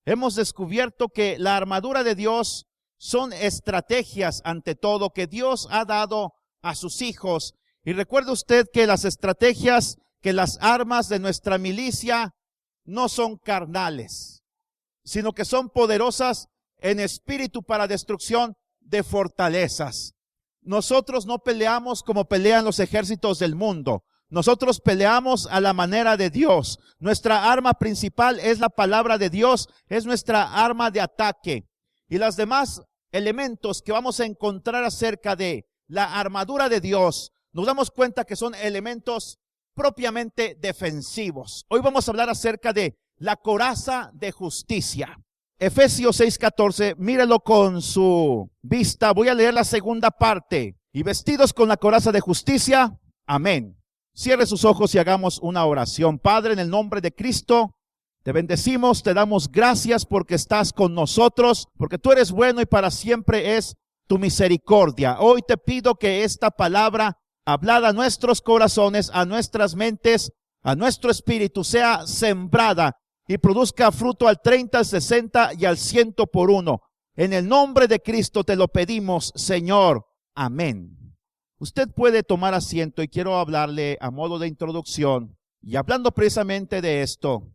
hemos descubierto que la armadura de Dios son estrategias ante todo que Dios ha dado a sus hijos. Y recuerde usted que las estrategias, que las armas de nuestra milicia no son carnales, sino que son poderosas en espíritu para destrucción de fortalezas. Nosotros no peleamos como pelean los ejércitos del mundo. Nosotros peleamos a la manera de Dios. Nuestra arma principal es la palabra de Dios, es nuestra arma de ataque. Y los demás elementos que vamos a encontrar acerca de la armadura de Dios, nos damos cuenta que son elementos propiamente defensivos. Hoy vamos a hablar acerca de la coraza de justicia. Efesios 6:14, míralo con su vista. Voy a leer la segunda parte. Y vestidos con la coraza de justicia. Amén. Cierre sus ojos y hagamos una oración. Padre, en el nombre de Cristo, te bendecimos, te damos gracias porque estás con nosotros, porque tú eres bueno y para siempre es tu misericordia. Hoy te pido que esta palabra hablada a nuestros corazones, a nuestras mentes, a nuestro espíritu, sea sembrada y produzca fruto al 30, al 60 y al 100 por uno. En el nombre de Cristo te lo pedimos, Señor. Amén. Usted puede tomar asiento y quiero hablarle a modo de introducción y hablando precisamente de esto,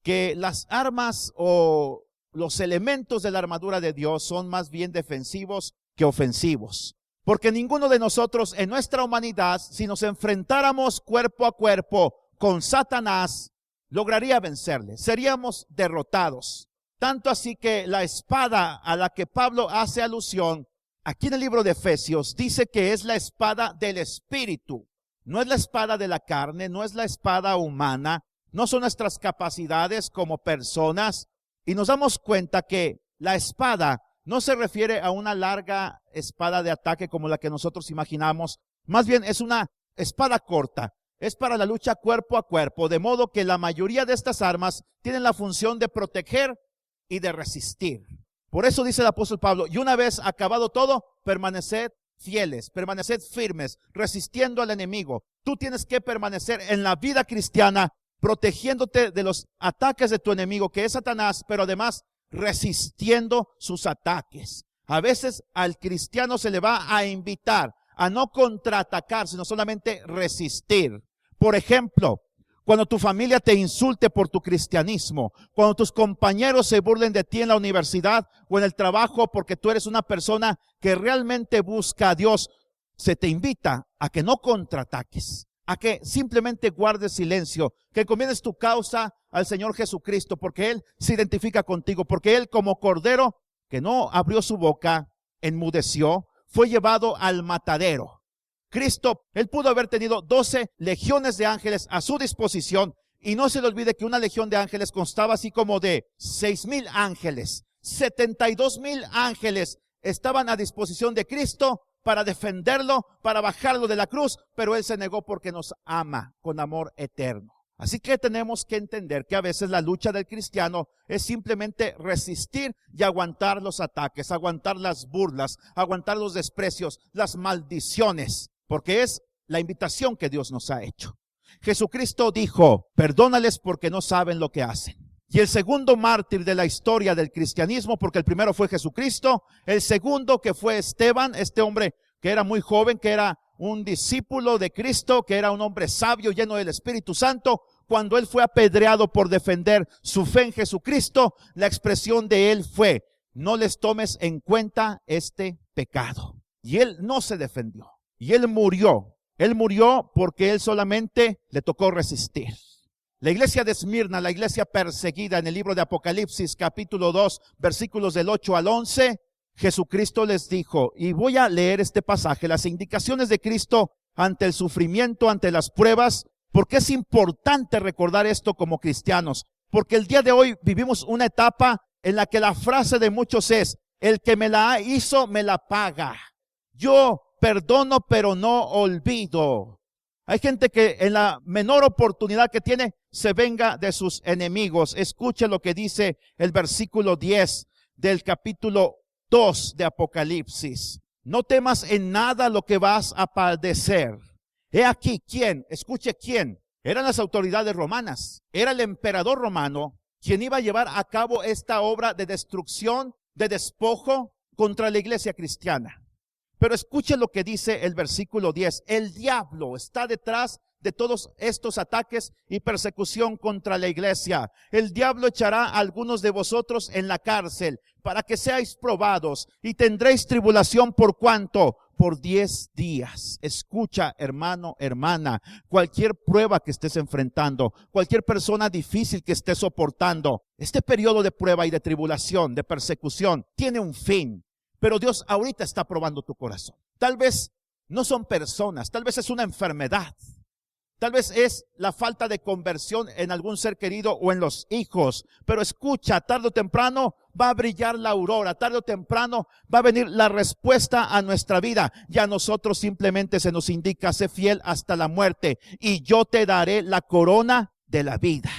que las armas o los elementos de la armadura de Dios son más bien defensivos que ofensivos. Porque ninguno de nosotros en nuestra humanidad, si nos enfrentáramos cuerpo a cuerpo con Satanás, lograría vencerle. Seríamos derrotados. Tanto así que la espada a la que Pablo hace alusión aquí en el libro de Efesios dice que es la espada del Espíritu. No es la espada de la carne, no es la espada humana, no son nuestras capacidades como personas. Y nos damos cuenta que la espada no se refiere a una larga espada de ataque como la que nosotros imaginamos. Más bien es una espada corta. Es para la lucha cuerpo a cuerpo. De modo que la mayoría de estas armas tienen la función de proteger y de resistir. Por eso dice el apóstol Pablo, y una vez acabado todo, permaneced fieles, permaneced firmes, resistiendo al enemigo. Tú tienes que permanecer en la vida cristiana, protegiéndote de los ataques de tu enemigo, que es Satanás, pero además resistiendo sus ataques. A veces al cristiano se le va a invitar a no contraatacar, sino solamente resistir. Por ejemplo, cuando tu familia te insulte por tu cristianismo, cuando tus compañeros se burlen de ti en la universidad o en el trabajo porque tú eres una persona que realmente busca a Dios, se te invita a que no contraataques, a que simplemente guardes silencio, que encomiendes tu causa al Señor Jesucristo, porque Él se identifica contigo, porque Él como cordero que no abrió su boca, enmudeció, fue llevado al matadero. Cristo, Él pudo haber tenido 12 legiones de ángeles a su disposición, y no se le olvide que una legión de ángeles constaba así como de 6,000 ángeles. 72,000 ángeles estaban a disposición de Cristo para defenderlo, para bajarlo de la cruz, pero Él se negó porque nos ama con amor eterno. Así que tenemos que entender que a veces la lucha del cristiano es simplemente resistir y aguantar los ataques, aguantar las burlas, aguantar los desprecios, las maldiciones, porque es la invitación que Dios nos ha hecho. Jesucristo dijo, perdónales porque no saben lo que hacen. Y el segundo mártir de la historia del cristianismo, porque el primero fue Jesucristo, el segundo que fue Esteban, este hombre que era muy joven, que era un discípulo de Cristo, que era un hombre sabio, lleno del Espíritu Santo, cuando él fue apedreado por defender su fe en Jesucristo, la expresión de él fue, no les tomes en cuenta este pecado. Y él no se defendió. Y él murió. Él murió porque él solamente le tocó resistir. La iglesia de Esmirna, la iglesia perseguida en el libro de Apocalipsis, capítulo 2, versículos del 8 al 11, Jesucristo les dijo, y voy a leer este pasaje, las indicaciones de Cristo ante el sufrimiento, ante las pruebas, porque es importante recordar esto como cristianos, porque el día de hoy vivimos una etapa en la que la frase de muchos es, el que me la hizo, me la paga. Yo perdono, pero no olvido. Hay gente que en la menor oportunidad que tiene, se venga de sus enemigos. Escuche lo que dice el versículo 10 del capítulo 2 de Apocalipsis. No temas en nada lo que vas a padecer. He aquí, ¿quién? Escuche, ¿quién? Eran las autoridades romanas. Era el emperador romano quien iba a llevar a cabo esta obra de destrucción, de despojo contra la iglesia cristiana. Pero escuche lo que dice el versículo 10. El diablo está detrás de todos estos ataques y persecución contra la iglesia. El diablo echará a algunos de vosotros en la cárcel para que seáis probados y tendréis tribulación por cuánto, por 10 días. Escucha, hermano, hermana, cualquier prueba que estés enfrentando, cualquier persona difícil que estés soportando, este periodo de prueba y de tribulación, de persecución, tiene un fin. Pero Dios ahorita está probando tu corazón. Tal vez no son personas, tal vez es una enfermedad. Tal vez es la falta de conversión en algún ser querido o en los hijos. Pero escucha, tarde o temprano va a brillar la aurora. Tarde o temprano va a venir la respuesta a nuestra vida. Y a nosotros simplemente se nos indica, sé fiel hasta la muerte y yo te daré la corona de la vida.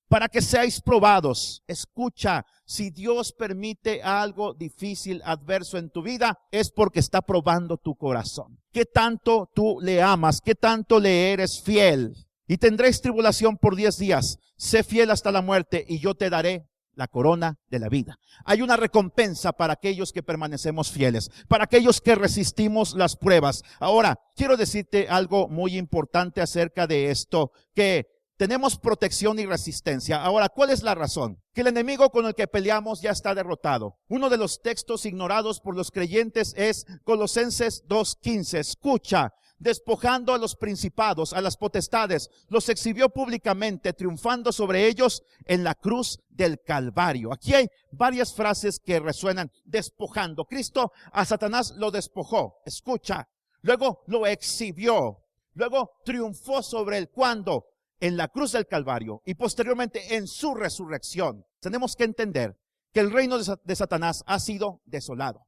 Para que seáis probados. Escucha, si Dios permite algo difícil, adverso en tu vida, es porque está probando tu corazón. ¿Qué tanto tú le amas? ¿Qué tanto le eres fiel? Y tendréis tribulación por 10 días. Sé fiel hasta la muerte y yo te daré la corona de la vida. Hay una recompensa para aquellos que permanecemos fieles, para aquellos que resistimos las pruebas. Ahora, quiero decirte algo muy importante acerca de esto, que tenemos protección y resistencia. Ahora, ¿cuál es la razón? Que el enemigo con el que peleamos ya está derrotado. Uno de los textos ignorados por los creyentes es Colosenses 2:15. Escucha, despojando a los principados, a las potestades, los exhibió públicamente, triunfando sobre ellos en la cruz del Calvario. Aquí hay varias frases que resuenan. Despojando. Cristo a Satanás lo despojó. Escucha. Luego lo exhibió. Luego triunfó sobre él. ¿Cuándo? En la cruz del Calvario y posteriormente en su resurrección. Tenemos que entender que el reino de Satanás ha sido desolado.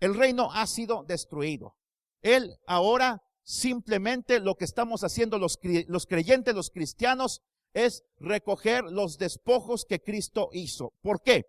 El reino ha sido destruido. Él ahora simplemente lo que estamos haciendo los creyentes, los cristianos, es recoger los despojos que Cristo hizo. ¿Por qué?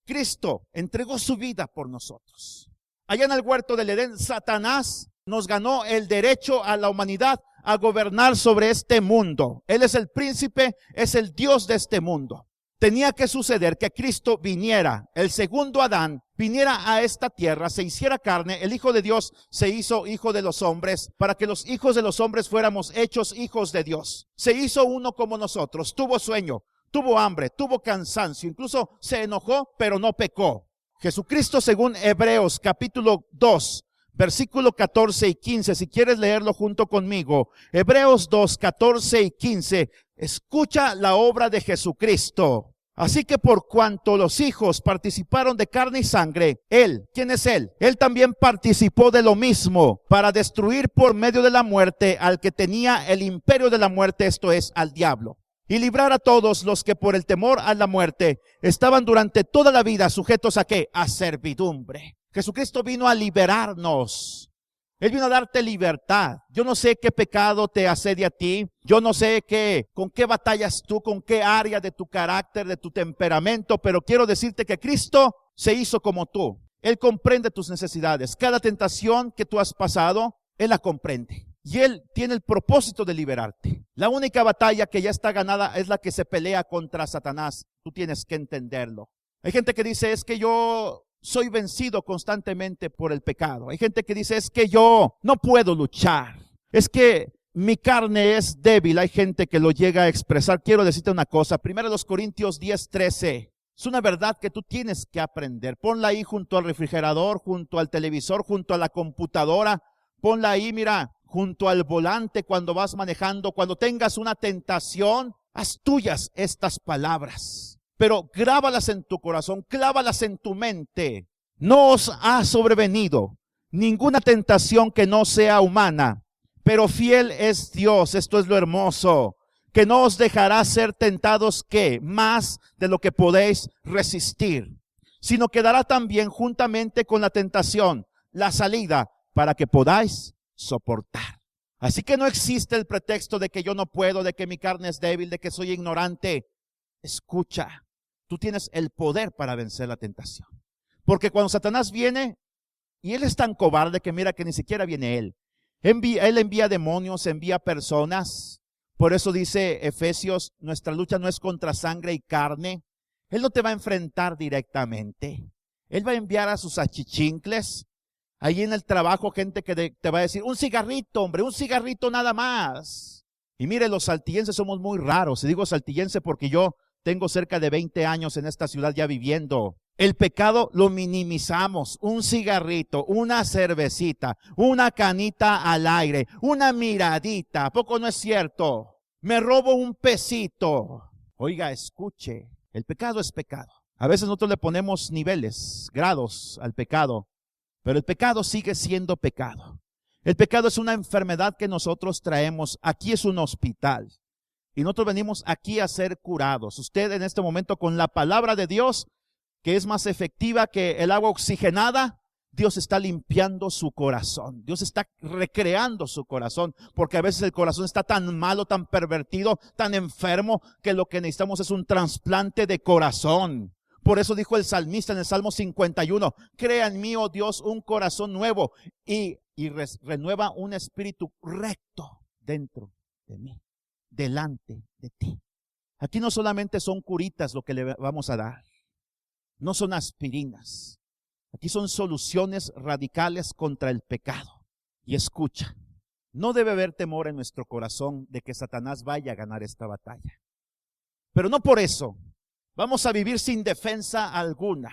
Cristo entregó su vida por nosotros. Allá en el huerto del Edén, Satanás nos ganó el derecho a la humanidad a gobernar sobre este mundo. Él es el príncipe, es el Dios de este mundo. Tenía que suceder que Cristo viniera, el segundo Adán, viniera a esta tierra, se hiciera carne, el Hijo de Dios se hizo hijo de los hombres, para que los hijos de los hombres fuéramos hechos hijos de Dios. Se hizo uno como nosotros, tuvo sueño, tuvo hambre, tuvo cansancio, incluso se enojó, pero no pecó. Jesucristo, según Hebreos capítulo 2, versículo 14 y 15, si quieres leerlo junto conmigo. Hebreos 2, 14 y 15. Escucha la obra de Jesucristo. Así que por cuanto los hijos participaron de carne y sangre, Él, ¿quién es Él? Él también participó de lo mismo, para destruir por medio de la muerte al que tenía el imperio de la muerte, esto es, al diablo. Y librar a todos los que por el temor a la muerte estaban durante toda la vida sujetos ¿a qué? A servidumbre. Jesucristo vino a liberarnos. Él vino a darte libertad. Yo no sé qué pecado te asedia a ti. Yo no sé con qué batallas tú, con qué área de tu carácter, de tu temperamento, pero quiero decirte que Cristo se hizo como tú. Él comprende tus necesidades. Cada tentación que tú has pasado, Él la comprende. Y Él tiene el propósito de liberarte. La única batalla que ya está ganada es la que se pelea contra Satanás. Tú tienes que entenderlo. Hay gente que dice, es que yo soy vencido constantemente por el pecado. Hay gente que dice, es que yo no puedo luchar. Es que mi carne es débil. Hay gente que lo llega a expresar. Quiero decirte una cosa. 1 Corintios 10:13. Es una verdad que tú tienes que aprender. Ponla ahí junto al refrigerador, junto al televisor, junto a la computadora. Ponla ahí, mira, junto al volante cuando vas manejando. Cuando tengas una tentación, haz tuyas estas palabras. Pero grábalas en tu corazón, clávalas en tu mente. No os ha sobrevenido ninguna tentación que no sea humana, pero fiel es Dios, esto es lo hermoso, que no os dejará ser tentados que más de lo que podéis resistir, sino que dará también juntamente con la tentación la salida para que podáis soportar. Así que no existe el pretexto de que yo no puedo, de que mi carne es débil, de que soy ignorante. Escucha. Tú tienes el poder para vencer la tentación. Porque cuando Satanás viene, y él es tan cobarde que mira que ni siquiera viene él. Él envía demonios, envía personas. Por eso dice Efesios, nuestra lucha no es contra sangre y carne. Él no te va a enfrentar directamente. Él va a enviar a sus achichincles. Ahí en el trabajo, gente que te va a decir, un cigarrito, hombre, un cigarrito nada más. Y mire, los saltillenses somos muy raros. Y digo saltillense porque yo tengo cerca de 20 años en esta ciudad ya viviendo. El pecado lo minimizamos. Un cigarrito, una cervecita, una canita al aire, una miradita. ¿A poco no es cierto? Me robo un pesito. Oiga, escuche, el pecado es pecado. A veces nosotros le ponemos niveles, grados al pecado, pero el pecado sigue siendo pecado. El pecado es una enfermedad que nosotros traemos. Aquí es un hospital y nosotros venimos aquí a ser curados. Usted en este momento con la palabra de Dios, que es más efectiva que el agua oxigenada, Dios está limpiando su corazón. Dios está recreando su corazón, porque a veces el corazón está tan malo, tan pervertido, tan enfermo, que lo que necesitamos es un trasplante de corazón. Por eso dijo el salmista en el Salmo 51, crea en mí, oh Dios, un corazón nuevo y renueva un espíritu recto dentro de mí, delante de ti. Aquí no solamente son curitas lo que le vamos a dar, no son aspirinas. Aquí son soluciones radicales contra el pecado. Y escucha, no debe haber temor en nuestro corazón de que Satanás vaya a ganar esta batalla. Pero no por eso vamos a vivir sin defensa alguna.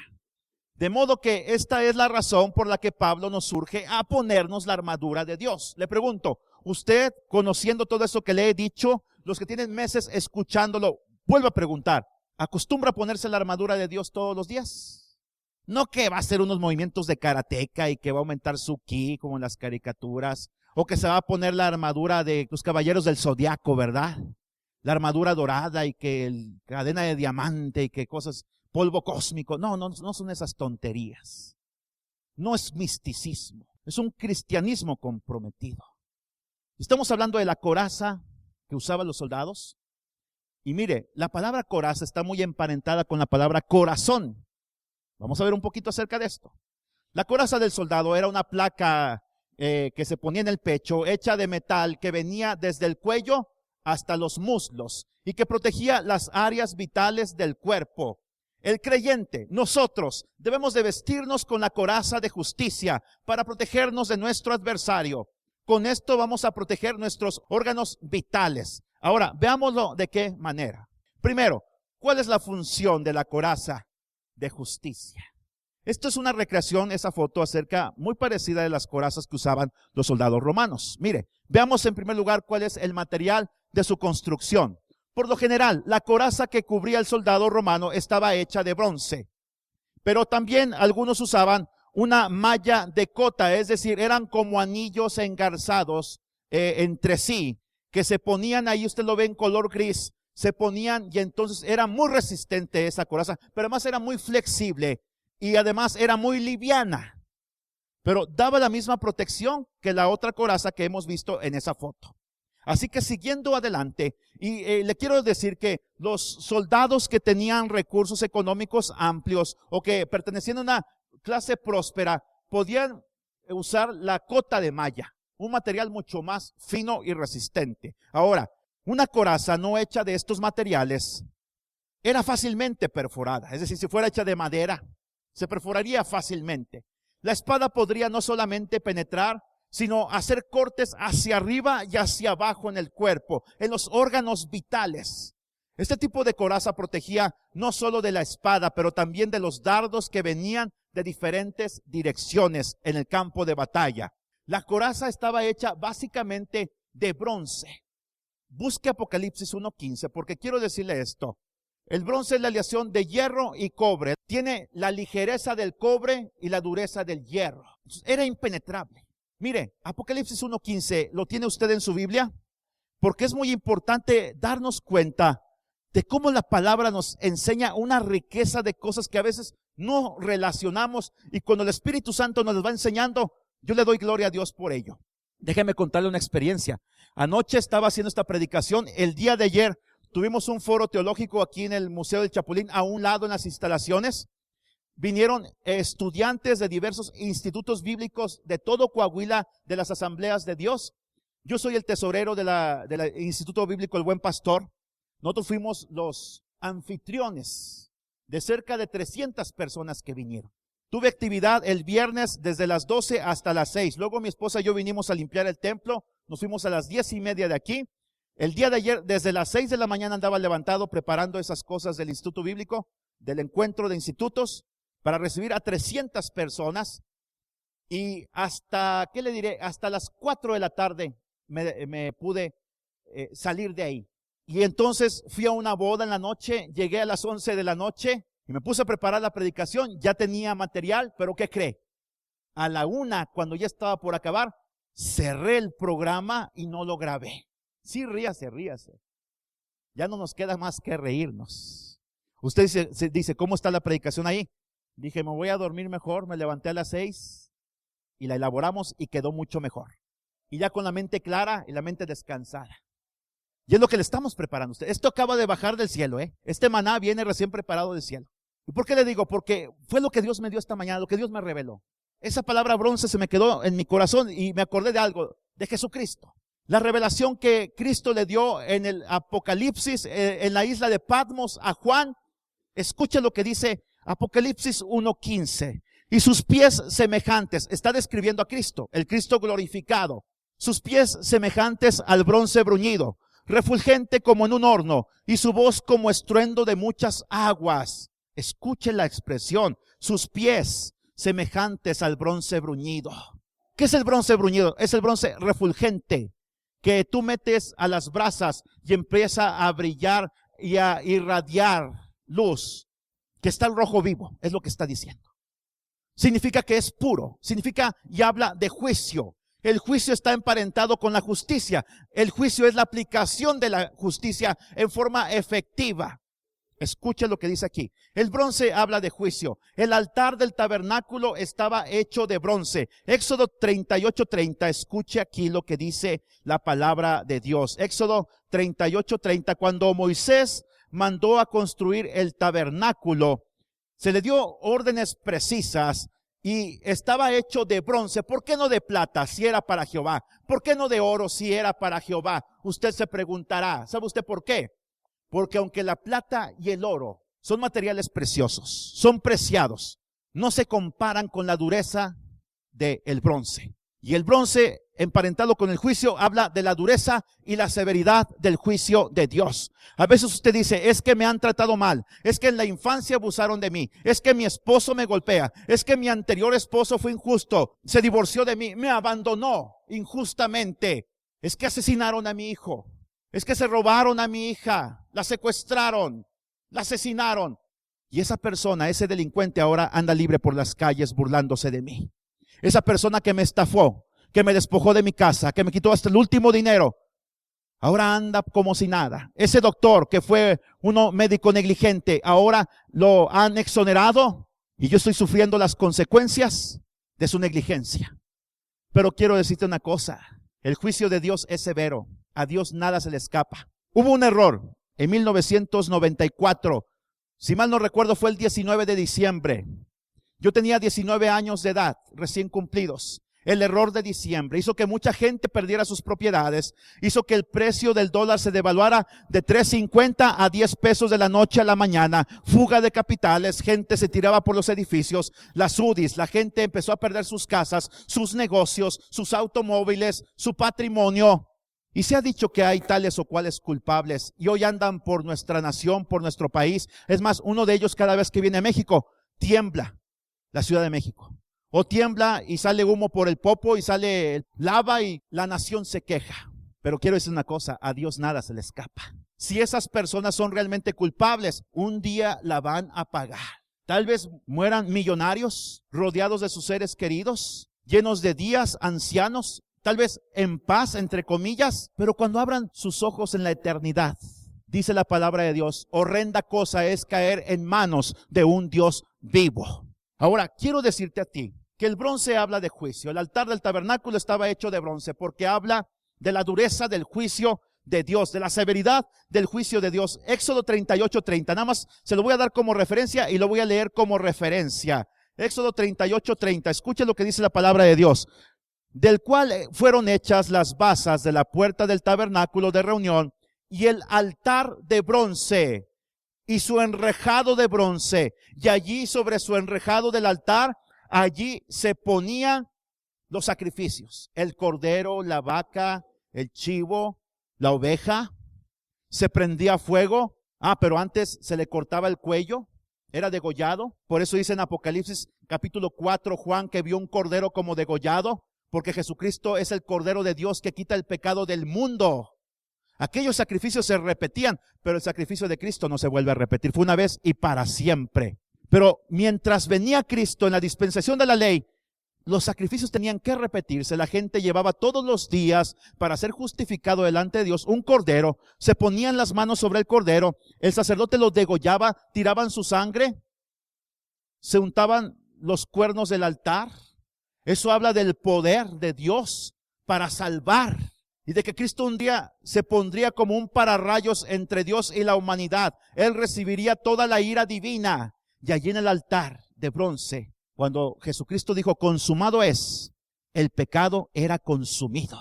De modo que esta es la razón por la que Pablo nos urge a ponernos la armadura de Dios. Le pregunto, usted, conociendo todo eso que le he dicho, los que tienen meses escuchándolo, vuelvo a preguntar, ¿acostumbra a ponerse la armadura de Dios todos los días? No que va a hacer unos movimientos de karateca y que va a aumentar su ki como en las caricaturas, o que se va a poner la armadura de los caballeros del zodiaco, ¿verdad? La armadura dorada y que cadena de diamante y que cosas, polvo cósmico. No son esas tonterías. No es misticismo, es un cristianismo comprometido. Estamos hablando de la coraza que usaban los soldados. Y mire, la palabra coraza está muy emparentada con la palabra corazón. Vamos a ver un poquito acerca de esto. La coraza del soldado era una placa que se ponía en el pecho, hecha de metal, que venía desde el cuello hasta los muslos y que protegía las áreas vitales del cuerpo. El creyente, nosotros, debemos de vestirnos con la coraza de justicia para protegernos de nuestro adversario. Con esto vamos a proteger nuestros órganos vitales. Ahora, veámoslo de qué manera. Primero, ¿cuál es la función de la coraza de justicia? Esto es una recreación, esa foto, acerca muy parecida de las corazas que usaban los soldados romanos. Mire, veamos en primer lugar cuál es el material de su construcción. Por lo general, la coraza que cubría el soldado romano estaba hecha de bronce, pero también algunos usaban una malla de cota, es decir, eran como anillos engarzados entre sí, que se ponían ahí, usted lo ve en color gris, se ponían y entonces era muy resistente esa coraza, pero además era muy flexible y además era muy liviana, pero daba la misma protección que la otra coraza que hemos visto en esa foto. Así que siguiendo adelante, y le quiero decir que los soldados que tenían recursos económicos amplios o que pertenecían a una clase próspera podían usar la cota de malla, un material mucho más fino y resistente. Ahora, una coraza no hecha de estos materiales era fácilmente perforada, es decir, si fuera hecha de madera, se perforaría fácilmente. La espada podría no solamente penetrar, sino hacer cortes hacia arriba y hacia abajo en el cuerpo, en los órganos vitales. Este tipo de coraza protegía no solo de la espada, pero también de los dardos que venían de diferentes direcciones en el campo de batalla. La coraza estaba hecha básicamente de bronce. Busque Apocalipsis 1:15 porque quiero decirle esto. El bronce es la aleación de hierro y cobre. Tiene la ligereza del cobre y la dureza del hierro. Era impenetrable. Mire, Apocalipsis 1:15, ¿lo tiene usted en su Biblia? Porque es muy importante darnos cuenta de cómo la palabra nos enseña una riqueza de cosas que a veces no relacionamos y cuando el Espíritu Santo nos las va enseñando, yo le doy gloria a Dios por ello. Déjeme contarle una experiencia. Anoche estaba haciendo esta predicación. El día de ayer tuvimos un foro teológico aquí en el Museo del Chapulín, a un lado en las instalaciones. Vinieron estudiantes de diversos institutos bíblicos de todo Coahuila, de las Asambleas de Dios. Yo soy el tesorero del Instituto Bíblico El Buen Pastor. Nosotros fuimos los anfitriones de cerca de 300 personas que vinieron. Tuve actividad el viernes desde las 12 hasta las 6. Luego mi esposa y yo vinimos a limpiar el templo. Nos fuimos a las 10:30 de aquí. El día de ayer, desde las 6 de la mañana andaba levantado preparando esas cosas del Instituto Bíblico, del encuentro de institutos, para recibir a 300 personas. Y hasta, ¿qué le diré? Hasta las 4 de la tarde me pude salir de ahí. Y entonces fui a una boda en la noche, llegué a las 11 de la noche y me puse a preparar la predicación. Ya tenía material, pero ¿qué cree? A la 1, cuando ya estaba por acabar, cerré el programa y no lo grabé. Sí, ríase. Ya no nos queda más que reírnos. Usted dice, ¿cómo está la predicación ahí? Dije, me voy a dormir mejor. Me levanté a las 6 y la elaboramos y quedó mucho mejor. Y ya con la mente clara y la mente descansada. Y es lo que le estamos preparando a usted. Esto acaba de bajar del cielo, Este maná viene recién preparado del cielo. ¿Y por qué le digo? Porque fue lo que Dios me dio esta mañana, lo que Dios me reveló. Esa palabra bronce se me quedó en mi corazón y me acordé de algo, de Jesucristo. La revelación que Cristo le dio en el Apocalipsis, en la isla de Patmos a Juan. Escucha lo que dice Apocalipsis 1:15. Y sus pies semejantes, está describiendo a Cristo, el Cristo glorificado. Sus pies semejantes al bronce bruñido, refulgente como en un horno, y su voz como estruendo de muchas aguas. Escuche la expresión, sus pies semejantes al bronce bruñido. ¿Qué es el bronce bruñido? Es el bronce refulgente, que tú metes a las brasas y empieza a brillar y a irradiar luz, que está el rojo vivo, es lo que está diciendo. Significa que es puro, significa y habla de juicio. El juicio está emparentado con la justicia. El juicio es la aplicación de la justicia en forma efectiva. Escuche lo que dice aquí. El bronce habla de juicio. El altar del tabernáculo estaba hecho de bronce. Éxodo 38:30. Escuche aquí lo que dice la palabra de Dios. Éxodo 38:30. Cuando Moisés mandó a construir el tabernáculo, se le dio órdenes precisas y estaba hecho de bronce. ¿Por qué no de plata si era para Jehová? ¿Por qué no de oro si era para Jehová? Usted se preguntará. ¿Sabe usted por qué? Porque aunque la plata y el oro son materiales preciosos, son preciados, no se comparan con la dureza del bronce. Y el bronce, emparentado con el juicio, habla de la dureza y la severidad del juicio de Dios. A veces usted dice, es que me han tratado mal, es que en la infancia abusaron de mí, es que mi esposo me golpea, es que mi anterior esposo fue injusto, se divorció de mí, me abandonó injustamente, es que asesinaron a mi hijo, es que se robaron a mi hija, la secuestraron, la asesinaron. Y esa persona, ese delincuente ahora anda libre por las calles burlándose de mí. Esa persona que me estafó, que me despojó de mi casa, que me quitó hasta el último dinero, ahora anda como si nada. Ese doctor que fue un médico negligente, ahora lo han exonerado y yo estoy sufriendo las consecuencias de su negligencia. Pero quiero decirte una cosa, el juicio de Dios es severo, a Dios nada se le escapa. Hubo un error en 1994, si mal no recuerdo fue el 19 de diciembre. Yo tenía 19 años de edad, recién cumplidos. El error de diciembre hizo que mucha gente perdiera sus propiedades, hizo que el precio del dólar se devaluara de 3.50 a 10 pesos de la noche a la mañana, fuga de capitales, gente se tiraba por los edificios, las UDIs, la gente empezó a perder sus casas, sus negocios, sus automóviles, su patrimonio. Y se ha dicho que hay tales o cuales culpables y hoy andan por nuestra nación, por nuestro país. Es más, uno de ellos cada vez que viene a México, tiembla la Ciudad de México. O tiembla y sale humo por el popo y sale lava y la nación se queja. Pero quiero decir una cosa, a Dios nada se le escapa. Si esas personas son realmente culpables, un día la van a pagar. Tal vez mueran millonarios, rodeados de sus seres queridos, llenos de días, ancianos, tal vez en paz, entre comillas, pero cuando abran sus ojos en la eternidad, dice la palabra de Dios, horrenda cosa es caer en manos de un Dios vivo. Ahora, quiero decirte a ti que el bronce habla de juicio. El altar del tabernáculo estaba hecho de bronce porque habla de la dureza del juicio de Dios, de la severidad del juicio de Dios. Éxodo 38:30. Nada más se lo voy a dar como referencia y lo voy a leer como referencia. Éxodo 38:30. Escuche lo que dice la palabra de Dios. del cual fueron hechas las basas de la puerta del tabernáculo de reunión y el altar de bronce y su enrejado de bronce. Y allí sobre su enrejado del altar, allí se ponían los sacrificios, el cordero, la vaca, el chivo, la oveja. Se prendía fuego. Pero antes se le cortaba el cuello, era degollado. Por eso dice en Apocalipsis capítulo 4, Juan, que vio un cordero como degollado, porque Jesucristo es el Cordero de Dios que quita el pecado del mundo. Aquellos sacrificios se repetían, pero el sacrificio de Cristo no se vuelve a repetir. Fue una vez y para siempre. Pero mientras venía Cristo en la dispensación de la ley, los sacrificios tenían que repetirse. La gente llevaba todos los días para ser justificado delante de Dios un cordero. Se ponían las manos sobre el cordero. El sacerdote lo degollaba, tiraban su sangre, se untaban los cuernos del altar. Eso habla del poder de Dios para salvar y de que Cristo un día se pondría como un pararrayos entre Dios y la humanidad. Él recibiría toda la ira divina. Y allí en el altar de bronce, cuando Jesucristo dijo, consumado es, el pecado era consumido.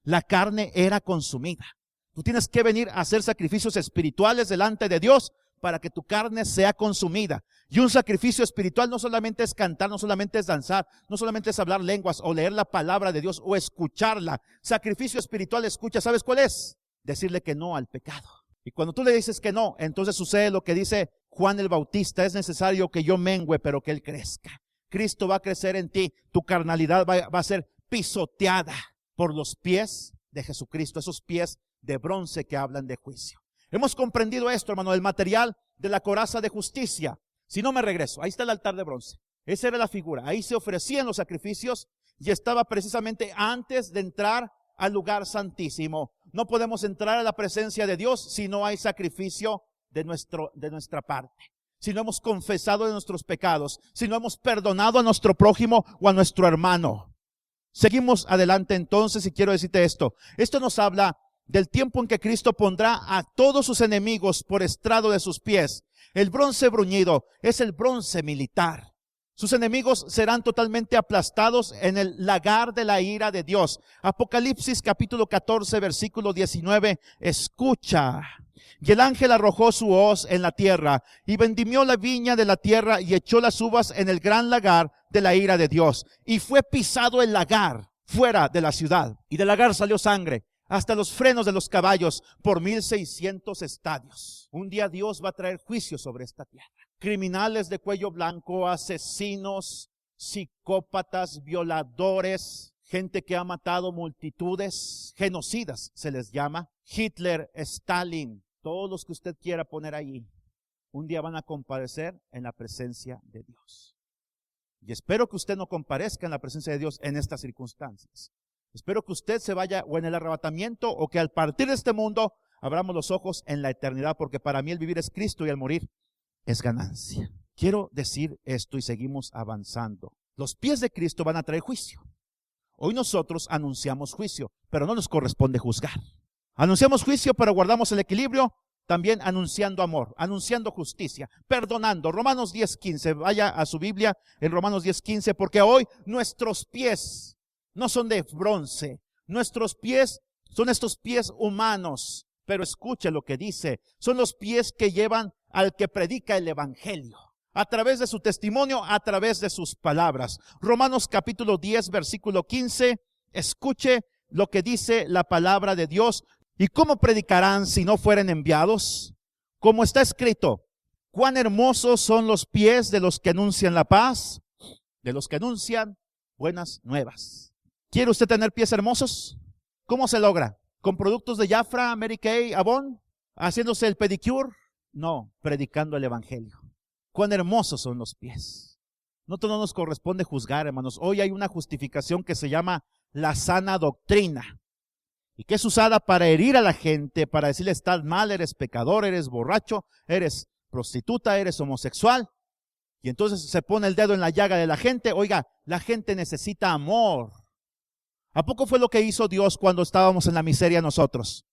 La carne era consumida. Tú tienes que venir a hacer sacrificios espirituales delante de Dios para que tu carne sea consumida. Y un sacrificio espiritual no solamente es cantar, no solamente es danzar, no solamente es hablar lenguas o leer la palabra de Dios o escucharla. Sacrificio espiritual, escucha, ¿sabes cuál es? Decirle que no al pecado. Y cuando tú le dices que no, entonces sucede lo que dice Juan el Bautista, es necesario que yo mengüe, pero que Él crezca. Cristo va a crecer en ti, tu carnalidad va a ser pisoteada por los pies de Jesucristo, esos pies de bronce que hablan de juicio. Hemos comprendido esto, hermano, el material de la coraza de justicia. Si no me regreso, ahí está el altar de bronce. Esa era la figura, ahí se ofrecían los sacrificios y estaba precisamente antes de entrar al lugar santísimo. No podemos entrar a la presencia de Dios si no hay sacrificio de nuestra parte. Si no hemos confesado de nuestros pecados, si no hemos perdonado a nuestro prójimo o a nuestro hermano. Seguimos adelante entonces y quiero decirte esto. Esto nos habla del tiempo en que Cristo pondrá a todos sus enemigos por estrado de sus pies. El bronce bruñido es el bronce militar. Sus enemigos serán totalmente aplastados en el lagar de la ira de Dios. Apocalipsis capítulo 14, versículo 19. Escucha. Y el ángel arrojó su hoz en la tierra y vendimió la viña de la tierra y echó las uvas en el gran lagar de la ira de Dios. Y fue pisado el lagar fuera de la ciudad. Y del lagar salió sangre hasta los frenos de los caballos por 1600 estadios. Un día Dios va a traer juicio sobre esta tierra. Criminales de cuello blanco, asesinos, psicópatas, violadores, gente que ha matado multitudes, genocidas se les llama. Hitler, Stalin, todos los que usted quiera poner ahí, un día van a comparecer en la presencia de Dios. Y espero que usted no comparezca en la presencia de Dios en estas circunstancias. Espero que usted se vaya o en el arrebatamiento o que al partir de este mundo abramos los ojos en la eternidad, porque para mí el vivir es Cristo y el morir es ganancia. Quiero decir esto y seguimos avanzando. Los pies de Cristo van a traer juicio. Hoy nosotros anunciamos juicio, pero no nos corresponde juzgar. Anunciamos juicio, pero guardamos el equilibrio, también anunciando amor, anunciando justicia, perdonando. Romanos 10:15, vaya a su Biblia en Romanos 10:15, porque hoy nuestros pies no son de bronce, nuestros pies son estos pies humanos, pero escuche lo que dice, son los pies que llevan al que predica el evangelio, a través de su testimonio, a través de sus palabras. Romanos capítulo 10, versículo 15, escuche lo que dice la palabra de Dios. ¿Y cómo predicarán si no fueren enviados? Como está escrito, cuán hermosos son los pies de los que anuncian la paz, de los que anuncian buenas nuevas. ¿Quiere usted tener pies hermosos? ¿Cómo se logra? ¿Con productos de Jafra, Mary Kay, Avon? ¿Haciéndose el pedicure? No, predicando el evangelio. Cuán hermosos son los pies. Nosotros no nos corresponde juzgar, hermanos. Hoy hay una justificación que se llama la sana doctrina, y que es usada para herir a la gente, para decirle estás mal, eres pecador, eres borracho, eres prostituta, eres homosexual. Y entonces se pone el dedo en la llaga de la gente. Oiga, la gente necesita amor. ¿A poco fue lo que hizo Dios cuando estábamos en la miseria nosotros?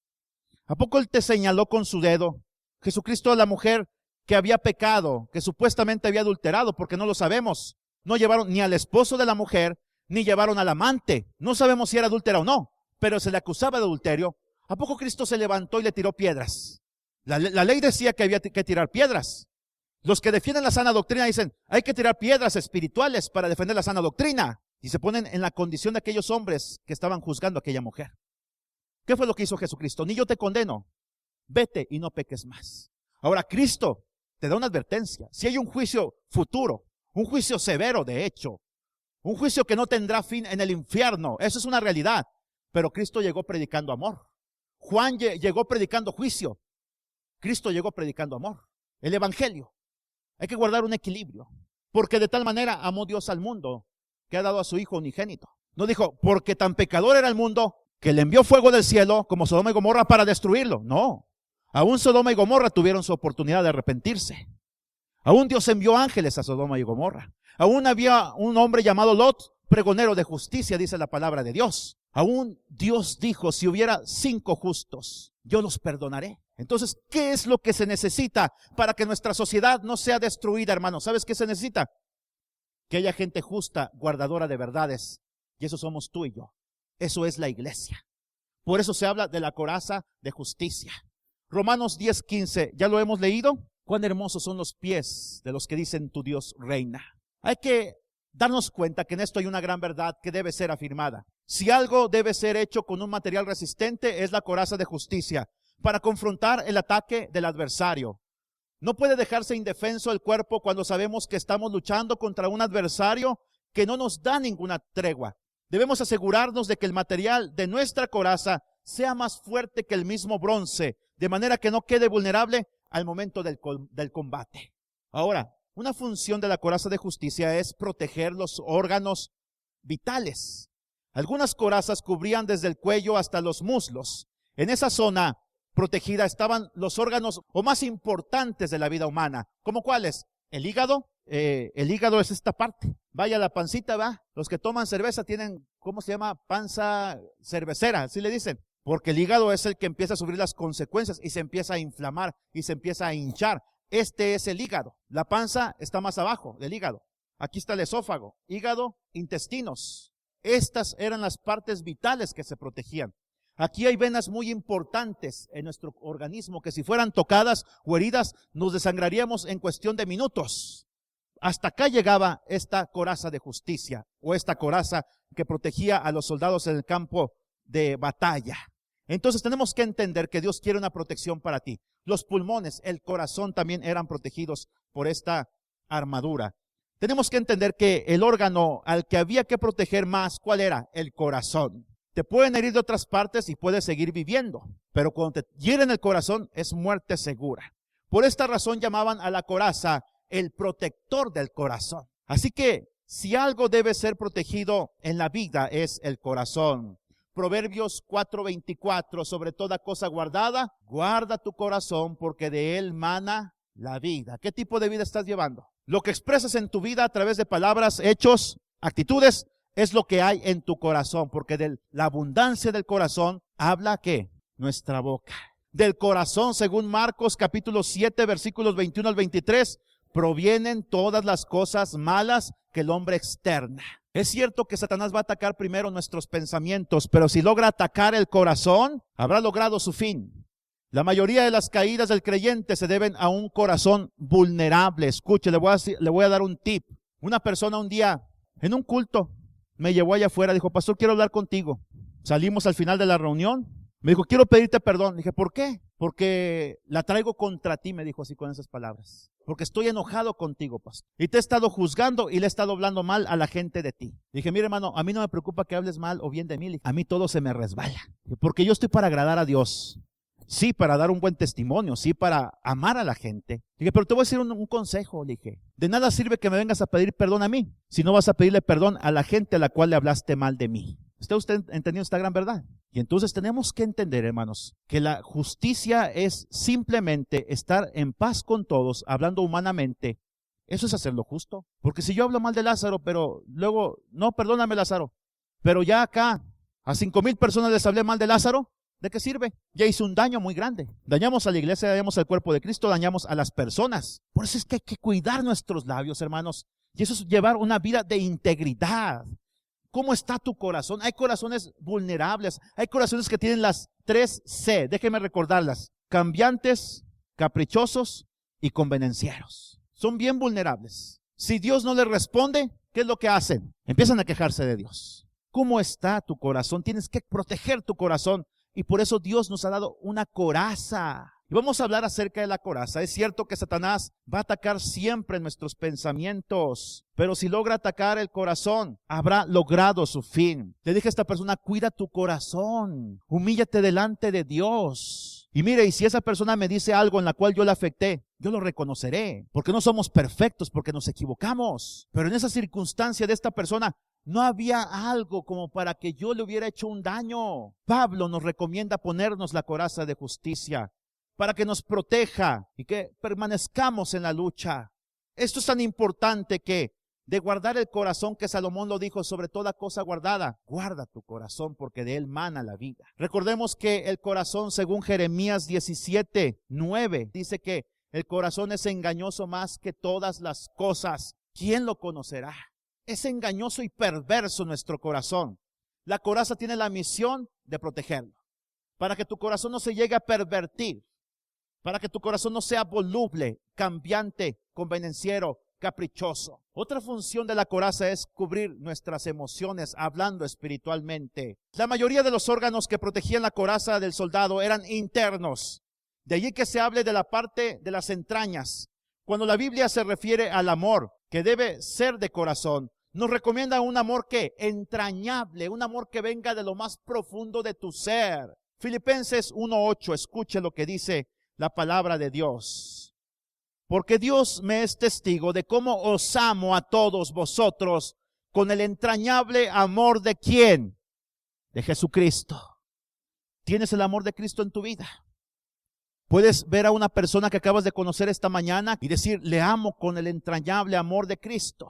¿A poco Él te señaló con su dedo? Jesucristo a la mujer que había pecado, que supuestamente había adulterado, porque no lo sabemos. No llevaron ni al esposo de la mujer, ni llevaron al amante. No sabemos si era adúltera o no, pero se le acusaba de adulterio. ¿A poco Cristo se levantó y le tiró piedras? La ley decía que había que tirar piedras. Los que defienden la sana doctrina dicen, hay que tirar piedras espirituales para defender la sana doctrina. Y se ponen en la condición de aquellos hombres que estaban juzgando a aquella mujer. ¿Qué fue lo que hizo Jesucristo? Ni yo te condeno, vete y no peques más. Ahora Cristo te da una advertencia. Si hay un juicio futuro, un juicio severo de hecho, un juicio que no tendrá fin en el infierno, eso es una realidad. Pero Cristo llegó predicando amor. Juan llegó predicando juicio. Cristo llegó predicando amor. El evangelio. Hay que guardar un equilibrio. Porque de tal manera amó Dios al mundo que ha dado a su Hijo unigénito. No dijo, porque tan pecador era el mundo que le envió fuego del cielo como Sodoma y Gomorra para destruirlo. No. Aún Sodoma y Gomorra tuvieron su oportunidad de arrepentirse. Aún Dios envió ángeles a Sodoma y Gomorra. Aún había un hombre llamado Lot, pregonero de justicia, dice la palabra de Dios. Aún Dios dijo, si hubiera 5 justos, yo los perdonaré. Entonces, ¿qué es lo que se necesita para que nuestra sociedad no sea destruida, hermanos? ¿Sabes qué se necesita? Que haya gente justa, guardadora de verdades. Y eso somos tú y yo. Eso es la iglesia. Por eso se habla de la coraza de justicia. Romanos 10:15, ¿ya lo hemos leído? Cuán hermosos son los pies de los que dicen tu Dios reina. Hay que darnos cuenta que en esto hay una gran verdad que debe ser afirmada. Si algo debe ser hecho con un material resistente es la coraza de justicia para confrontar el ataque del adversario. No puede dejarse indefenso el cuerpo cuando sabemos que estamos luchando contra un adversario que no nos da ninguna tregua. Debemos asegurarnos de que el material de nuestra coraza sea más fuerte que el mismo bronce, de manera que no quede vulnerable al momento del combate. Ahora, una función de la coraza de justicia es proteger los órganos vitales. Algunas corazas cubrían desde el cuello hasta los muslos. En esa zona protegida estaban los órganos o más importantes de la vida humana. ¿Cómo cuáles? El hígado. El hígado es esta parte. Vaya la pancita, va. Los que toman cerveza tienen, ¿cómo se llama? Panza cervecera, así le dicen. Porque el hígado es el que empieza a sufrir las consecuencias y se empieza a inflamar y se empieza a hinchar. Este es el hígado. La panza está más abajo del hígado. Aquí está el esófago, hígado, intestinos. Estas eran las partes vitales que se protegían. Aquí hay venas muy importantes en nuestro organismo que si fueran tocadas o heridas nos desangraríamos en cuestión de minutos. Hasta acá llegaba esta coraza de justicia o esta coraza que protegía a los soldados en el campo de batalla. Entonces tenemos que entender que Dios quiere una protección para ti. Los pulmones, el corazón también eran protegidos por esta armadura. Tenemos que entender que el órgano al que había que proteger más, ¿cuál era? El corazón. Te pueden herir de otras partes y puedes seguir viviendo, pero cuando te hieren el corazón es muerte segura. Por esta razón llamaban a la coraza el protector del corazón. Así que si algo debe ser protegido en la vida es el corazón. Proverbios 4:24, sobre toda cosa guardada, guarda tu corazón porque de él mana la vida. ¿Qué tipo de vida estás llevando? Lo que expresas en tu vida a través de palabras, hechos, actitudes, es lo que hay en tu corazón, porque de la abundancia del corazón habla ¿qué? Nuestra boca. Del corazón, según Marcos capítulo 7, versículos 21 al 23, provienen todas las cosas malas que el hombre externa. Es cierto que Satanás va a atacar primero nuestros pensamientos, pero si logra atacar el corazón, habrá logrado su fin. La mayoría de las caídas del creyente se deben a un corazón vulnerable. Escuche, le voy a dar un tip. Una persona un día en un culto me llevó allá afuera, dijo, pastor, quiero hablar contigo. Salimos al final de la reunión. Me dijo, quiero pedirte perdón. Dije, ¿por qué? Porque la traigo contra ti, me dijo así con esas palabras. Porque estoy enojado contigo, pastor. Y te he estado juzgando y le he estado hablando mal a la gente de ti. Dije, mire hermano, a mí no me preocupa que hables mal o bien de mí. A mí todo se me resbala. Porque yo estoy para agradar a Dios. Sí, para dar un buen testimonio. Sí, para amar a la gente. Dije, pero te voy a decir un consejo, le dije. De nada sirve que me vengas a pedir perdón a mí, si no vas a pedirle perdón a la gente a la cual le hablaste mal de mí. ¿Está usted entendiendo esta gran verdad? Y entonces tenemos que entender, hermanos, que la justicia es simplemente estar en paz con todos, hablando humanamente. Eso es hacer lo justo. Porque si yo hablo mal de Lázaro, pero luego, no, perdóname Lázaro, pero ya acá a 5,000 personas les hablé mal de Lázaro, ¿de qué sirve? Ya hice un daño muy grande. Dañamos a la iglesia, dañamos al cuerpo de Cristo, dañamos a las personas. Por eso es que hay que cuidar nuestros labios, hermanos. Y eso es llevar una vida de integridad. ¿Cómo está tu corazón? Hay corazones vulnerables, hay corazones que tienen las 3C, déjenme recordarlas: cambiantes, caprichosos y convenencieros. Son bien vulnerables. Si Dios no les responde, ¿qué es lo que hacen? Empiezan a quejarse de Dios. ¿Cómo está tu corazón? Tienes que proteger tu corazón, y por eso Dios nos ha dado una coraza. Y vamos a hablar acerca de la coraza. Es cierto que Satanás va a atacar siempre nuestros pensamientos, pero si logra atacar el corazón, habrá logrado su fin. Le dije a esta persona: cuida tu corazón, humíllate delante de Dios. Y mire, y si esa persona me dice algo en la cual yo la afecté, yo lo reconoceré, porque no somos perfectos, porque nos equivocamos. Pero en esa circunstancia de esta persona, no había algo como para que yo le hubiera hecho un daño. Pablo nos recomienda ponernos la coraza de justicia para que nos proteja y que permanezcamos en la lucha. Esto es tan importante que de guardar el corazón, que Salomón lo dijo: sobre toda cosa guardada, guarda tu corazón, porque de él mana la vida. Recordemos que el corazón, según Jeremías 17:9, dice que el corazón es engañoso más que todas las cosas. ¿Quién lo conocerá? Es engañoso y perverso nuestro corazón. La coraza tiene la misión de protegerlo, para que tu corazón no se llegue a pervertir, para que tu corazón no sea voluble, cambiante, convenenciero, caprichoso. Otra función de la coraza es cubrir nuestras emociones, hablando espiritualmente. La mayoría de los órganos que protegían la coraza del soldado eran internos. De allí que se hable de la parte de las entrañas. Cuando la Biblia se refiere al amor, que debe ser de corazón, nos recomienda un amor que entrañable, un amor que venga de lo más profundo de tu ser. Filipenses 1:8, escuche lo que dice la palabra de Dios. Porque Dios me es testigo de cómo os amo a todos vosotros con el entrañable amor de ¿quién? De Jesucristo. ¿Tienes el amor de Cristo en tu vida? Puedes ver a una persona que acabas de conocer esta mañana y decir: le amo con el entrañable amor de Cristo.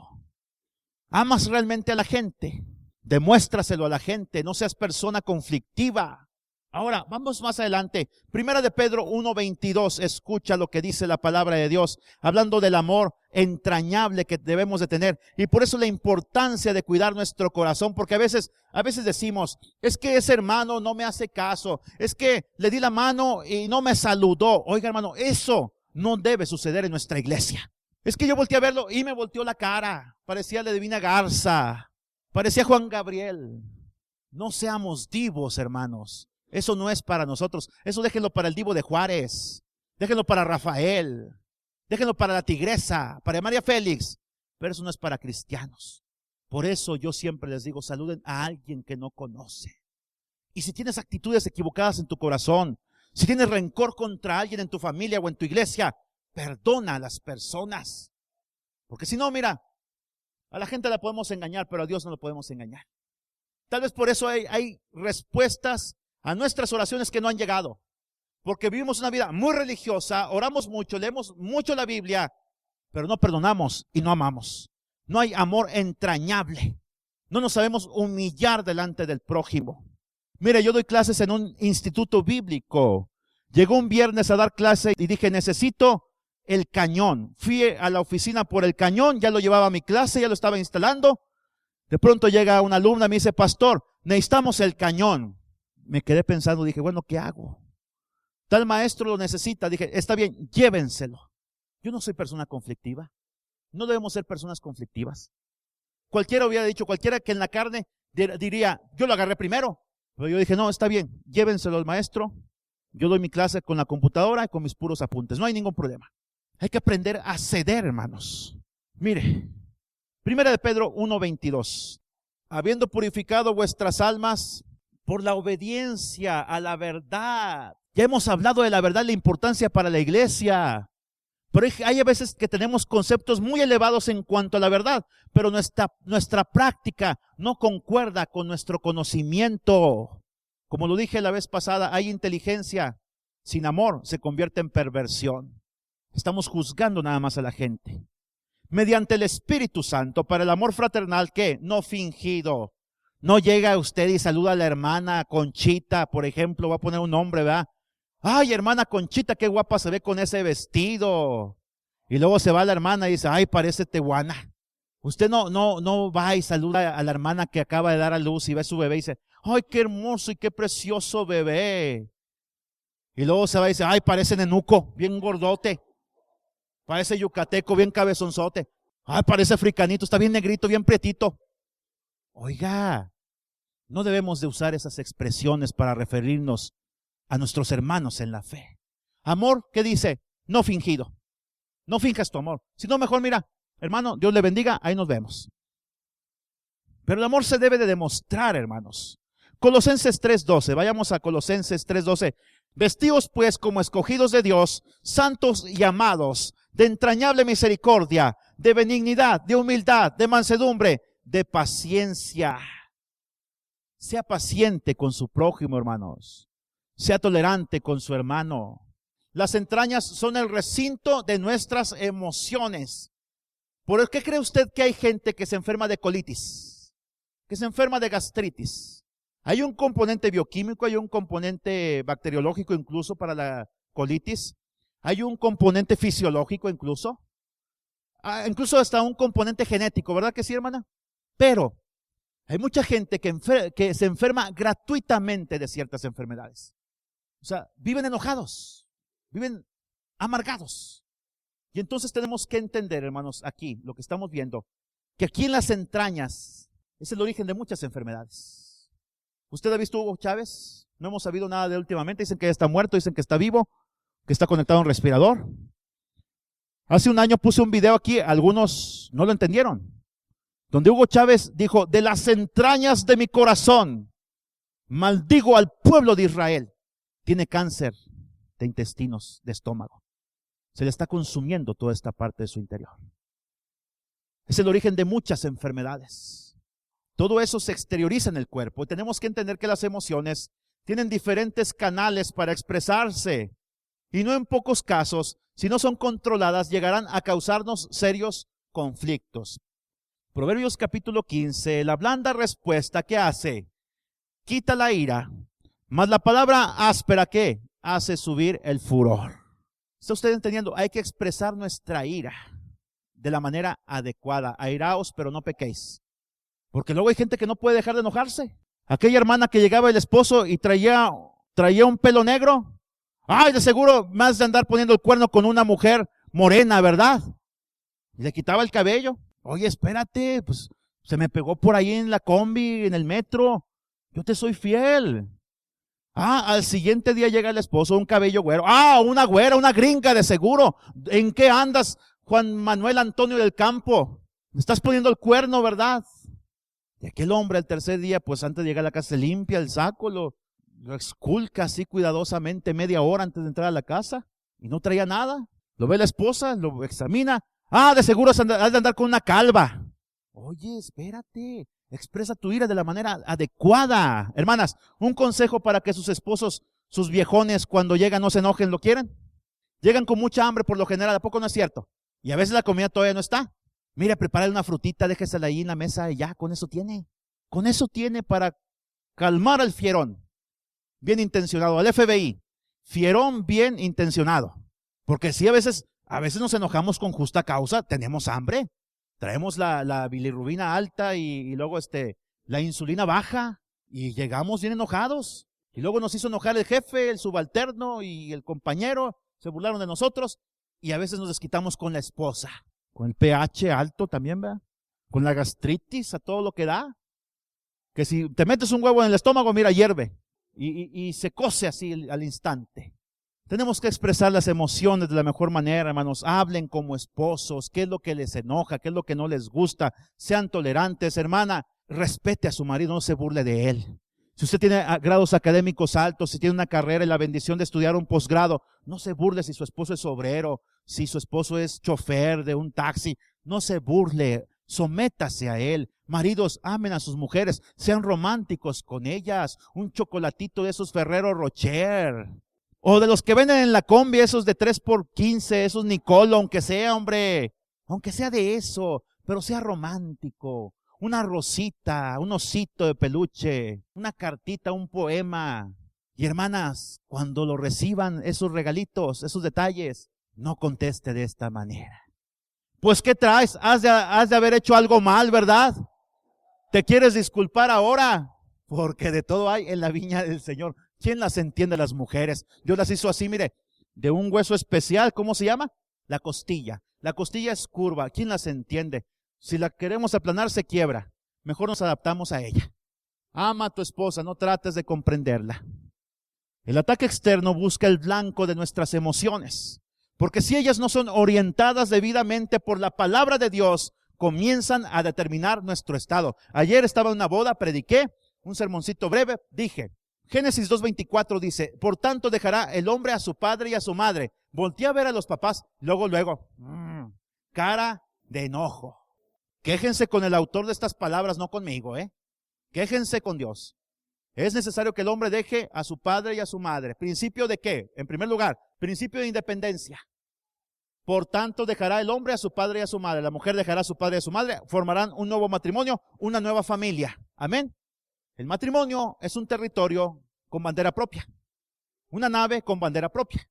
¿Amas realmente a la gente? Demuéstraselo a la gente, no seas persona conflictiva. Ahora, vamos más adelante. Primera de Pedro 1:22, escucha lo que dice la palabra de Dios, hablando del amor entrañable que debemos de tener. Y por eso la importancia de cuidar nuestro corazón, porque a veces decimos: es que ese hermano no me hace caso, es que le di la mano y no me saludó. Oiga, hermano, eso no debe suceder en nuestra iglesia. Es que yo volteé a verlo y me volteó la cara, parecía la Divina Garza, parecía Juan Gabriel. No seamos divos, hermanos. Eso no es para nosotros. Eso déjenlo para el divo de Juárez. Déjenlo para Rafael. Déjenlo para la tigresa, para María Félix. Pero eso no es para cristianos. Por eso yo siempre les digo: saluden a alguien que no conoce. Y si tienes actitudes equivocadas en tu corazón, si tienes rencor contra alguien en tu familia o en tu iglesia, perdona a las personas. Porque si no, mira, a la gente la podemos engañar, pero a Dios no lo podemos engañar. Tal vez por eso hay respuestas a nuestras oraciones que no han llegado, porque vivimos una vida muy religiosa, oramos mucho, leemos mucho la Biblia, pero no perdonamos y no amamos. No hay amor entrañable. No nos sabemos humillar delante del prójimo. Mire, yo doy clases en un instituto bíblico. Llegó un viernes a dar clase y dije: necesito el cañón. Fui a la oficina por el cañón, ya lo llevaba a mi clase, ya lo estaba instalando. De pronto llega una alumna y me dice: pastor, necesitamos el cañón. Me quedé pensando, dije: bueno, ¿qué hago? Tal maestro lo necesita. Dije: está bien, llévenselo. Yo no soy persona conflictiva. No debemos ser personas conflictivas. Cualquiera hubiera dicho, cualquiera que en la carne diría: yo lo agarré primero. Pero yo dije: no, está bien, llévenselo al maestro. Yo doy mi clase con la computadora y con mis puros apuntes. No hay ningún problema. Hay que aprender a ceder, hermanos. Mire, Primera de Pedro 1:22. Habiendo purificado vuestras almas por la obediencia a la verdad. Ya hemos hablado de la verdad, la importancia para la iglesia. Pero hay a veces que tenemos conceptos muy elevados en cuanto a la verdad, pero nuestra práctica no concuerda con nuestro conocimiento. Como lo dije la vez pasada, hay inteligencia sin amor, se convierte en perversión. Estamos juzgando nada más a la gente. Mediante el Espíritu Santo, para el amor fraternal, ¿qué? No fingido. No llega usted y saluda a la hermana Conchita, por ejemplo, voy a poner un nombre, ¿verdad? Ay, hermana Conchita, qué guapa se ve con ese vestido. Y luego se va la hermana y dice: ay, parece tehuana. Usted no va y saluda a la hermana que acaba de dar a luz y ve a su bebé y dice, ay, qué hermoso y qué precioso bebé. Y luego se va y dice, ay, parece nenuco, bien gordote. Parece yucateco, bien cabezonzote. Ay, parece africanito, está bien negrito, bien prietito. Oiga, no debemos de usar esas expresiones para referirnos a nuestros hermanos en la fe. Amor, ¿qué dice? No fingido. No finjas tu amor. Sino mejor, mira, hermano, Dios le bendiga, ahí nos vemos. Pero el amor se debe de demostrar, hermanos. Colosenses 3:12, vayamos a Colosenses 3:12. Vestidos pues como escogidos de Dios, santos y amados, de entrañable misericordia, de benignidad, de humildad, de mansedumbre, de paciencia. Sea paciente con su prójimo, hermanos. Sea tolerante con su hermano. Las entrañas son el recinto de nuestras emociones. ¿Por qué cree usted que hay gente que se enferma de colitis? Que se enferma de gastritis. Hay un componente bioquímico, hay un componente bacteriológico incluso para la colitis. Hay un componente fisiológico incluso. Incluso hasta un componente genético, ¿verdad que sí, hermana? Pero hay mucha gente que se enferma gratuitamente de ciertas enfermedades. O sea, viven enojados, viven amargados. Y entonces tenemos que entender, hermanos, aquí, lo que estamos viendo, que aquí en las entrañas es el origen de muchas enfermedades. ¿Usted ha visto a Hugo Chávez? No hemos sabido nada de él últimamente. Dicen que ya está muerto, dicen que está vivo, que está conectado a un respirador. Hace un año puse un video aquí, algunos no lo entendieron, donde Hugo Chávez dijo, de las entrañas de mi corazón, maldigo al pueblo de Israel. Tiene cáncer de intestinos, de estómago. Se le está consumiendo toda esta parte de su interior. Es el origen de muchas enfermedades. Todo eso se exterioriza en el cuerpo. Y tenemos que entender que las emociones tienen diferentes canales para expresarse. Y no en pocos casos, si no son controladas, llegarán a causarnos serios conflictos. Proverbios capítulo 15, la blanda respuesta, ¿qué hace? Quita la ira, mas la palabra áspera, ¿qué? Hace subir el furor. ¿Está usted entendiendo? Hay que expresar nuestra ira de la manera adecuada. Airaos, pero no pequéis. Porque luego hay gente que no puede dejar de enojarse. Aquella hermana que llegaba el esposo y traía un pelo negro. Ay, de seguro más de andar poniendo el cuerno con una mujer morena, ¿verdad? Y le quitaba el cabello. Oye, espérate, pues se me pegó por ahí en la combi, en el metro. Yo te soy fiel. Al siguiente día llega el esposo, un cabello güero. Una güera, una gringa de seguro. ¿En qué andas, Juan Manuel Antonio del Campo? Me estás poniendo el cuerno, ¿verdad? Y aquel hombre al tercer día, pues antes de llegar a la casa, se limpia el saco, lo exculca así cuidadosamente media hora antes de entrar a la casa. Y no traía nada. Lo ve la esposa, lo examina. De seguro has de andar con una calva. Oye, espérate. Expresa tu ira de la manera adecuada. Hermanas, un consejo para que sus esposos, sus viejones, cuando llegan no se enojen, ¿lo quieren? Llegan con mucha hambre por lo general, ¿a poco no es cierto? Y a veces la comida todavía no está. Mire, prepárale una frutita, déjesela ahí en la mesa y ya, con eso tiene. Con eso tiene para calmar al fierón. Bien intencionado, al FBI. Fierón bien intencionado. Porque sí, a veces nos enojamos con justa causa, tenemos hambre. Traemos la bilirrubina alta y luego la insulina baja y llegamos bien enojados. Y luego nos hizo enojar el jefe, el subalterno y el compañero. Se burlaron de nosotros y a veces nos desquitamos con la esposa. Con el pH alto también, ¿verdad? Con la gastritis a todo lo que da. Que si te metes un huevo en el estómago, mira, hierve. Y se cose así al instante. Tenemos que expresar las emociones de la mejor manera, hermanos. Hablen como esposos. ¿Qué es lo que les enoja? ¿Qué es lo que no les gusta? Sean tolerantes, hermana. Respete a su marido, no se burle de él. Si usted tiene grados académicos altos, si tiene una carrera y la bendición de estudiar un posgrado, no se burle si su esposo es obrero, si su esposo es chofer de un taxi. No se burle, sométase a él. Maridos, amen a sus mujeres, sean románticos con ellas. Un chocolatito de esos Ferrero Rocher. O de los que venden en la combi, esos de 3x15, esos Nicolo, aunque sea, hombre. Aunque sea de eso, pero sea romántico. Una rosita, un osito de peluche, una cartita, un poema. Y hermanas, cuando lo reciban esos regalitos, esos detalles, no conteste de esta manera. Pues ¿qué traes? Has de haber hecho algo mal, ¿verdad? ¿Te quieres disculpar ahora? Porque de todo hay en la viña del Señor. ¿Quién las entiende, las mujeres? Dios las hizo así, mire, de un hueso especial. ¿Cómo se llama? La costilla. La costilla es curva. ¿Quién las entiende? Si la queremos aplanar, se quiebra. Mejor nos adaptamos a ella. Ama a tu esposa, no trates de comprenderla. El ataque externo busca el blanco de nuestras emociones, porque si ellas no son orientadas debidamente por la palabra de Dios, comienzan a determinar nuestro estado. Ayer estaba en una boda, prediqué un sermoncito breve, dije, Génesis 2:24 dice, por tanto dejará el hombre a su padre y a su madre. Volteé a ver a los papás, luego, cara de enojo. Quéjense con el autor de estas palabras, no conmigo, Quéjense con Dios. Es necesario que el hombre deje a su padre y a su madre. ¿Principio de qué? En primer lugar, principio de independencia. Por tanto, dejará el hombre a su padre y a su madre. La mujer dejará a su padre y a su madre. Formarán un nuevo matrimonio, una nueva familia. Amén. El matrimonio es un territorio con bandera propia. Una nave con bandera propia.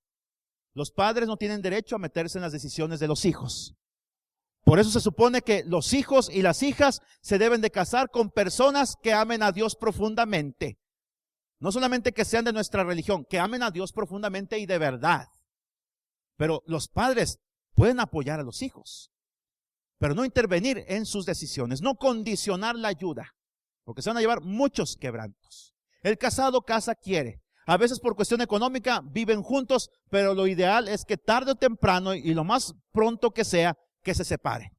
Los padres no tienen derecho a meterse en las decisiones de los hijos. Por eso se supone que los hijos y las hijas se deben de casar con personas que amen a Dios profundamente. No solamente que sean de nuestra religión, que amen a Dios profundamente y de verdad. Pero los padres pueden apoyar a los hijos, pero no intervenir en sus decisiones, no condicionar la ayuda, porque se van a llevar muchos quebrantos. El casado casa quiere. A veces por cuestión económica viven juntos, pero lo ideal es que tarde o temprano y lo más pronto que sea, que se separen,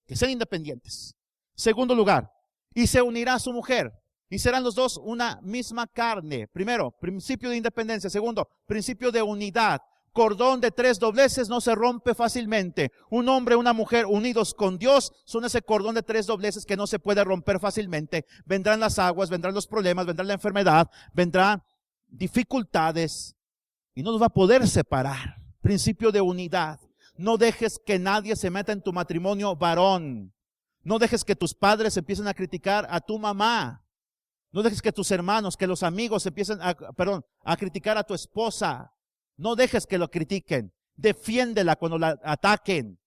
que sean independientes. Segundo lugar, y se unirá a su mujer, y serán los dos una misma carne. Primero, principio de independencia. Segundo, principio de unidad. Cordón de 3 dobleces no se rompe fácilmente. Un hombre y una mujer unidos con Dios son ese cordón de 3 dobleces que no se puede romper fácilmente. Vendrán las aguas, vendrán los problemas, vendrá la enfermedad, vendrán dificultades y no nos va a poder separar. Principio de unidad. No dejes que nadie se meta en tu matrimonio varón. No dejes que tus padres empiecen a criticar a tu mamá. No dejes que tus hermanos, que los amigos empiecen a criticar a tu esposa. No dejes que lo critiquen. Defiéndela cuando la ataquen.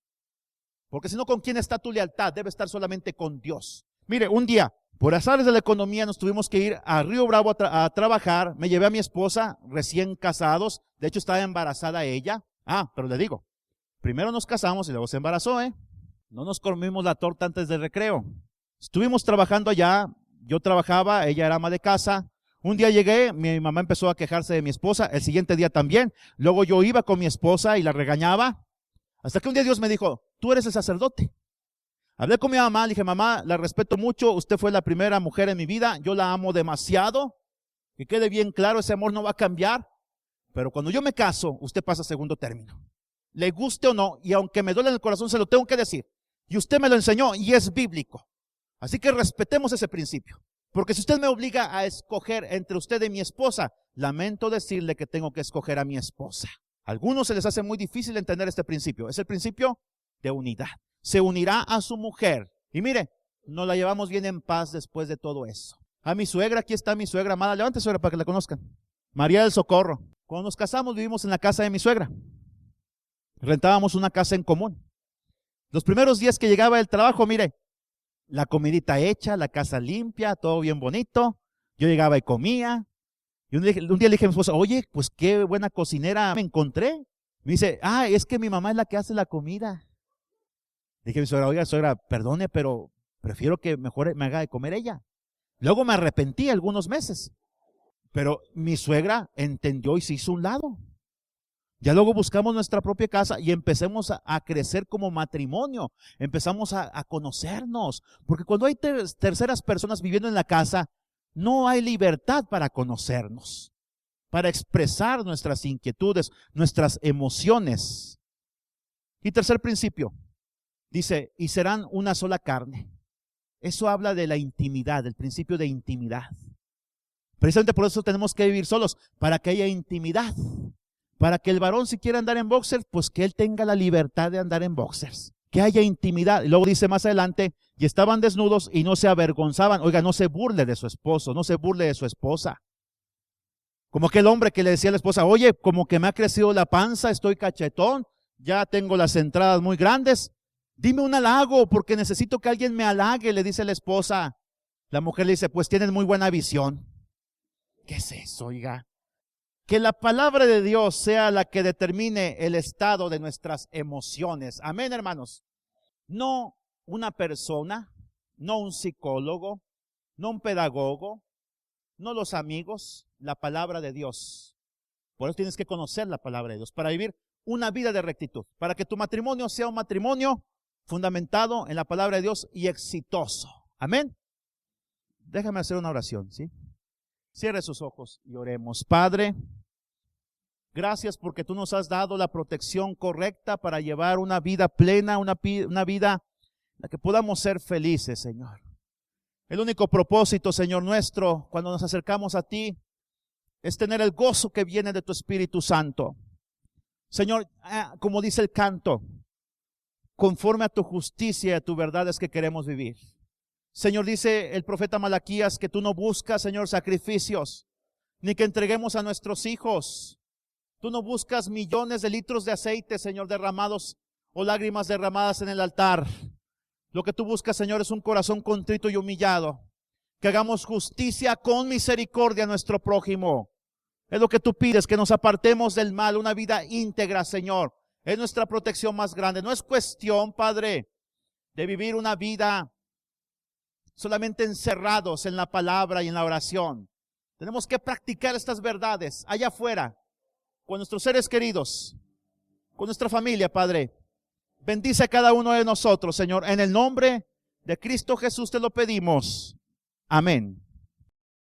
Porque si no, ¿con quién está tu lealtad? Debe estar solamente con Dios. Mire, un día, por azares de la economía, nos tuvimos que ir a Río Bravo a trabajar. Me llevé a mi esposa, recién casados. De hecho, estaba embarazada ella. Pero le digo, primero nos casamos y luego se embarazó, No nos comimos la torta antes del recreo. Estuvimos trabajando allá. Yo trabajaba, ella era ama de casa. Un día llegué, mi mamá empezó a quejarse de mi esposa, el siguiente día también. Luego yo iba con mi esposa y la regañaba. Hasta que un día Dios me dijo, tú eres el sacerdote. Hablé con mi mamá, le dije, mamá, la respeto mucho, usted fue la primera mujer en mi vida, yo la amo demasiado. Que quede bien claro, ese amor no va a cambiar. Pero cuando yo me caso, usted pasa a segundo término. Le guste o no, y aunque me duele en el corazón, se lo tengo que decir. Y usted me lo enseñó y es bíblico. Así que respetemos ese principio. Porque si usted me obliga a escoger entre usted y mi esposa, lamento decirle que tengo que escoger a mi esposa. A algunos se les hace muy difícil entender este principio. Es el principio de unidad. Se unirá a su mujer. Y mire, nos la llevamos bien en paz después de todo eso. A mi suegra, aquí está mi suegra amada. Levante suegra para que la conozcan. María del Socorro. Cuando nos casamos vivimos en la casa de mi suegra. Rentábamos una casa en común. Los primeros días que llegaba del trabajo, mire, la comidita hecha, la casa limpia, todo bien bonito. Yo llegaba y comía. Y un día le dije a mi esposa, oye, pues qué buena cocinera me encontré. Me dice, es que mi mamá es la que hace la comida. Le dije a mi suegra, oiga, suegra, perdone, pero prefiero que mejor me haga de comer ella. Luego me arrepentí algunos meses. Pero mi suegra entendió y se hizo un lado. Ya luego buscamos nuestra propia casa y empecemos a crecer como matrimonio. Empezamos a conocernos. Porque cuando hay terceras personas viviendo en la casa, no hay libertad para conocernos, para expresar nuestras inquietudes, nuestras emociones. Y tercer principio, dice, y serán una sola carne. Eso habla de la intimidad, del principio de intimidad. Precisamente por eso tenemos que vivir solos, para que haya intimidad. Para que el varón, si quiere andar en boxers, pues que él tenga la libertad de andar en boxers. Que haya intimidad. Y luego dice más adelante, y estaban desnudos y no se avergonzaban. Oiga, no se burle de su esposo, no se burle de su esposa. Como aquel hombre que le decía a la esposa, oye, como que me ha crecido la panza, estoy cachetón, ya tengo las entradas muy grandes. Dime un halago porque necesito que alguien me halague, le dice la esposa. La mujer le dice, pues tienes muy buena visión. ¿Qué es eso, oiga? Que la palabra de Dios sea la que determine el estado de nuestras emociones. Amén, hermanos. No una persona, no un psicólogo, no un pedagogo, no los amigos, la palabra de Dios. Por eso tienes que conocer la palabra de Dios para vivir una vida de rectitud, para que tu matrimonio sea un matrimonio fundamentado en la palabra de Dios y exitoso. Amén. Déjame hacer una oración, ¿sí? Cierre sus ojos y oremos. Padre, gracias porque tú nos has dado la protección correcta para llevar una vida plena, una vida en la que podamos ser felices, Señor. El único propósito, Señor nuestro, cuando nos acercamos a ti, es tener el gozo que viene de tu Espíritu Santo. Señor, como dice el canto, conforme a tu justicia y a tu verdad es que queremos vivir. Señor, dice el profeta Malaquías que tú no buscas, Señor, sacrificios, ni que entreguemos a nuestros hijos. Tú no buscas millones de litros de aceite, Señor, derramados o lágrimas derramadas en el altar. Lo que tú buscas, Señor, es un corazón contrito y humillado. Que hagamos justicia con misericordia a nuestro prójimo. Es lo que tú pides, que nos apartemos del mal, una vida íntegra, Señor. Es nuestra protección más grande. No es cuestión, Padre, de vivir una vida solamente encerrados en la palabra y en la oración. Tenemos que practicar estas verdades allá afuera, con nuestros seres queridos, con nuestra familia, Padre. Bendice a cada uno de nosotros, Señor. En el nombre de Cristo Jesús te lo pedimos. Amén.